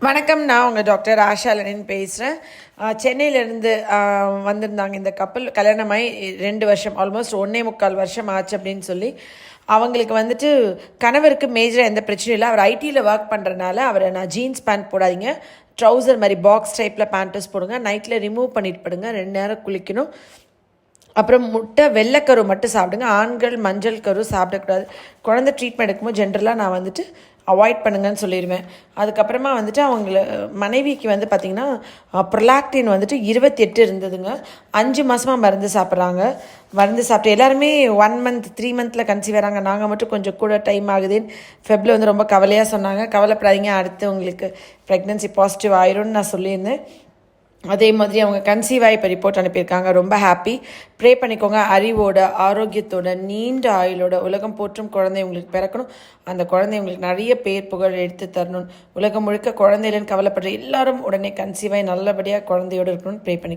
வணக்கம். நான் உங்கள் டாக்டர் ஆஷா லெனின் பேசுகிறேன். சென்னையிலேருந்து வந்திருந்தாங்க இந்த கப்பல். கல்யாணமாகி 2 வருஷம், ஆல்மோஸ்ட் 1.25 வருஷம் ஆச்சு அப்படின்னு சொல்லி. அவங்களுக்கு வந்துட்டு கணவருக்கு மேஜராக எந்த பிரச்சனையும் இல்லை. அவர் ஐடியில் ஒர்க் பண்ணுறதுனால அவரை நான் ஜீன்ஸ் பேண்ட் போடாதீங்க, ட்ரௌசர் மாதிரி பாக்ஸ் டைப்பில் பேண்ட்டஸ் போடுங்க, நைட்டில் ரிமூவ் பண்ணிட்டு படுங்க, 2 நேரம் குளிக்கணும், அப்புறம் முட்டை வெள்ளைக்கரு மட்டும் சாப்பிடுங்க. ஆண்கள் மஞ்சள் கரு சாப்பிடக்கூடாது. குழந்தை ட்ரீட்மெண்ட் எடுக்கும்போது ஜென்ரலாக நான் வந்துட்டு அவாய்ட் பண்ணுங்கன்னு சொல்லிடுவேன். அதுக்கப்புறமா வந்துட்டு அவங்கள மனைவிக்கு வந்து பார்த்திங்கன்னா ப்ரொலாக்டின் வந்துட்டு 28 இருந்ததுங்க. 5 மாதமாக மருந்து சாப்பிட்றாங்க. மருந்து சாப்பிட்டு எல்லாருமே 1 மந்த் 3 மந்தில் கன்சீவ் வராங்க. நாங்கள் மட்டும் கொஞ்சம் கூட டைம் ஆகுதுன்னு ஃபெப்ரில் வந்து ரொம்ப கவலையாக சொன்னாங்க. கவலைப்படாதீங்க, அடுத்து உங்களுக்கு ப்ரெக்னென்சி பாசிட்டிவ் ஆயிரும்னு நான் சொல்லியிருந்தேன். அதே மாதிரி அவங்க கன்சீவ் ஆகி இப்போ ரிப்போர்ட் அனுப்பியிருக்காங்க. ரொம்ப ஹாப்பி. ப்ரே பண்ணிக்கோங்க. அறிவோட, ஆரோக்கியத்தோட, நீண்ட ஆயுளோட, உலகம் போற்றும் குழந்தை உங்களுக்கு பிறக்கணும். அந்த குழந்தை உங்களுக்கு நிறைய பேர் புகழ் எடுத்து தரணும். உலகம் முழுக்க குழந்தையிலன்னு கவலைப்படுற எல்லாரும் உடனே கன்சீவ் ஆகி நல்லபடியாக குழந்தையோடு இருக்கணும்னு ப்ரே பண்ணிக்கோங்க.